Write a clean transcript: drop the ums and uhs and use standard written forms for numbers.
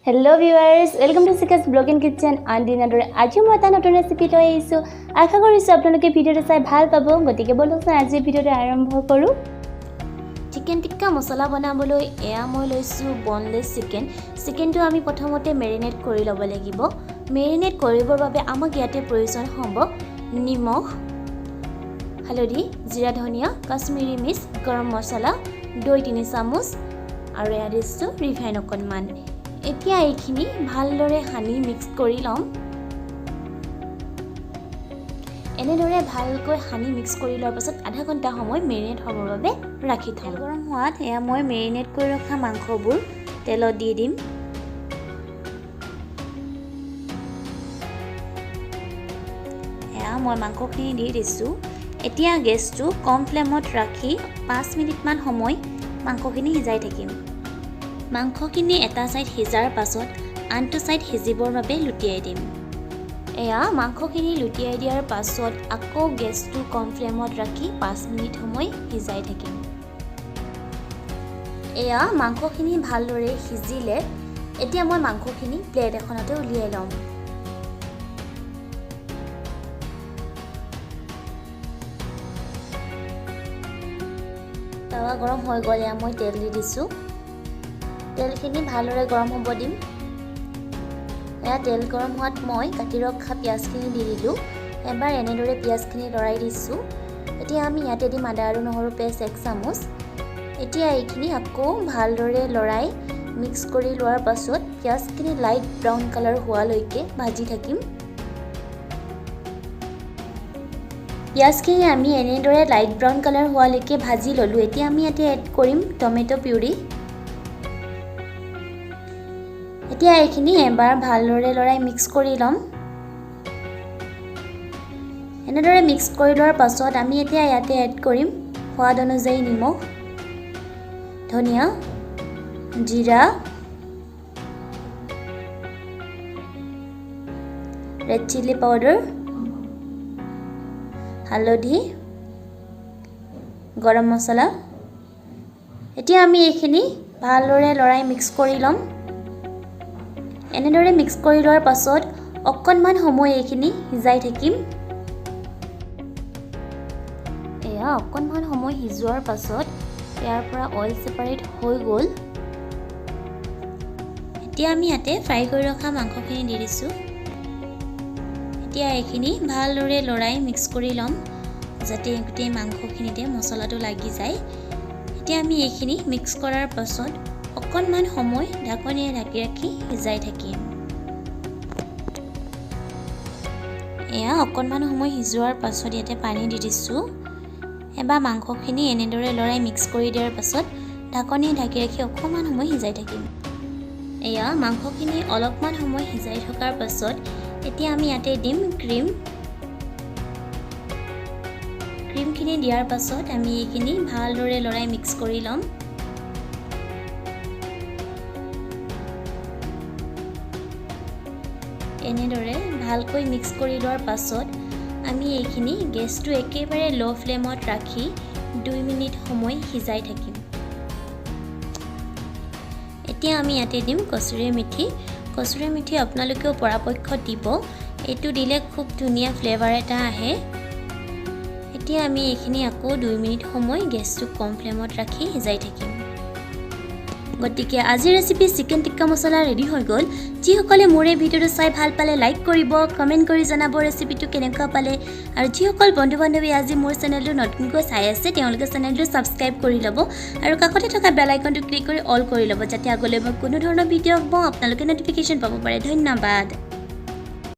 Hello viewers, welcome to Sika's Blog and Kitchen and Dinner. আজি মই এটা নতুন ৰেচিপি লৈ আহিছো। আশা কৰিছো আপোনালোকে ভিডিওটো চাই ভাল পাব। গতিকে বলকচোন আজি ভিডিওটো আৰম্ভ কৰো। চিকেন টিক্কা মছলা বনাবলৈ এয়া মই লৈছো বনলেছ চিকেন। চিকেনটো আমি প্ৰথমতে মেৰিনেট কৰি ল'ব লাগিব। মেৰিনেট কৰিবৰ বাবে আমাক ইয়াতে প্ৰয়োজন হ'ব নিমখ, হালধি, জিৰা ধনিয়া, কাশ্মীৰী মিৰ্চ, গৰম মছলা, দৈ 3 চামুচ আৰু এয়া দিছো ৰিফাইন অকণমান। এতিয়া এইখিনি ভালদৰে হানি মিক্স কৰি লম। এনেদৰে ভালকৈ হানি মিক্স কৰি লোৱাৰ পাছত আধা ঘণ্টা সময় মেৰিনেট হ'বৰ বাবে ৰাখি থম। গৰম হোৱাত এয়া মই মেৰিনেট কৰি ৰখা মাংসবোৰ তেলত দি দিম। এয়া মই মাংসখিনি দি দিছোঁ। এতিয়া গেছটো কম ফ্লেমত ৰাখি 5 মিনিটমান সময় মাংসখিনি সিজাই থাকিম। মাংসখিনি এটা সাইড সিজাৰ পাছত আনটো সাইড সিজিবৰ বাবে লুটিয়াই দিম। এয়া মাংসখিনি লুটিয়াই দিয়াৰ পাছত আকৌ গেছটো কম ফ্লেমত ৰাখি 5 মিনিট সময় সিজাই থাকিম। এয়া মাংসখিনি ভালদৰে সিজিলে এতিয়া মই মাংসখিনি প্লেট এখনতে উলিয়াই লম। তাৱা গৰম হৈ গ'লে মই তেল দি দিছোঁ। তেলখিনি ভালদৰে গৰম হ'ব দিম। এয়া তেল গৰম হোৱাত মই কাটি ৰখা পিঁয়াজখিনি দি দিলোঁ। এবাৰ এনেদৰে পিঁয়াজখিনি লৰাই দিছোঁ। এতিয়া আমি ইয়াতে দিম আদা আৰু নহৰু পেষ্ট 1 চামুচ। এতিয়া এইখিনি আকৌ ভালদৰে লৰাই মিক্স কৰি লোৱাৰ পাছত পিঁয়াজখিনি লাইট ব্ৰাউন কালাৰ হোৱালৈকে ভাজি থাকিম। পিঁয়াজখিনি আমি এনেদৰে লাইট ব্ৰাউন কালাৰ হোৱালৈকে ভাজি ল'লোঁ। এতিয়া আমি ইয়াতে এড কৰিম টমেটো পিউৰি। এতিয়া এইখিনি এবাৰ ভালদৰে লৰাই মিক্স কৰি ল'ম। এনেদৰে মিক্স কৰি লোৱাৰ পাছত আমি এতিয়া ইয়াতে এড কৰিম সোৱাদ অনুযায়ী নিমখ, ধনিয়া, জিৰা, ৰেড চিলি পাউডাৰ, হালধি, গৰম মছলা। এতিয়া আমি এইখিনি ভালদৰে লৰাই মিক্স কৰি ল'ম। এনেদৰে মিক্স কৰি লোৱাৰ পাছত অকণমান সময় এইখিনি সিজাই থাকিম। এয়া অকণমান সময় সিজোৱাৰ পাছত ইয়াৰ পৰা অইল ছেপাৰেট হৈ গ'ল। এতিয়া আমি ইয়াতে ফ্ৰাই কৰি ৰখা মাংসখিনি দি দিছোঁ। এতিয়া এইখিনি ভালদৰে লৰাই মিক্স কৰি ল'ম যাতে গোটেই মাংসখিনিতে মছলাটো লাগি যায়। এতিয়া আমি এইখিনি মিক্স কৰাৰ পাছত অকণমান সময় ঢাকনিৰে ঢাকি ৰাখি সিজাই থাকিম। এয়া অকণমান সময় সিজোৱাৰ পাছত ইয়াতে পানী দি দিছোঁ। এবাৰ মাংসখিনি এনেদৰে লৰাই মিক্স কৰি দিয়াৰ পাছত ঢাকনিৰে ঢাকি ৰাখি অকণমান সময় সিজাই থাকিম। এয়া মাংসখিনি অলপমান সময় সিজাই থকাৰ পাছত এতিয়া আমি ইয়াতে দিম ক্ৰীম। ক্ৰীমখিনি দিয়াৰ পাছত আমি এইখিনি ভালদৰে লৰাই মিক্স কৰি ল'ম। এনেদৰে ভালকৈ মিক্স কৰি লোৱাৰ পাছত আমি এইখিনি গেছটো একেবাৰে ল' ফ্লেমত ৰাখি 2 মিনিট সময় সিজাই থাকিম। এতিয়া আমি ইয়াতে দিম কচুৰি মেথি। কচুৰি মেথি আপোনালোকেও পৰাপক্ষত দিব। এইটো দিলে খুব ধুনীয়া ফ্লেভাৰ এটা আহে। এতিয়া আমি এইখিনি আকৌ 2 মিনিট সময় গেছটো কম ফ্লেমত ৰাখি সিজাই থাকিম। গতিকে আজিৰ ৰেচিপি চিকেন টিক্কা মছলা ৰেডি হৈ গ'ল। যিসকলে মোৰ এই ভিডিঅ'টো চাই ভাল পালে লাইক কৰিব, কমেণ্ট কৰি জনাব ৰেচিপিটো কেনেকুৱা পালে। আৰু যিসকল বন্ধু বান্ধৱী আজি মোৰ চেনেলটো নতুনকৈ চাই আছে তেওঁলোকে চেনেলটো ছাবস্ক্ৰাইব কৰি ল'ব আৰু কাষতে থকা বেল আইকনটো ক্লিক কৰি অল কৰি ল'ব যাতে আগলৈ মই কোনো ধৰণৰ ভিডিঅ' আপোনালোকে ন'টিফিকেশ্যন পাব পাৰে। ধন্যবাদ।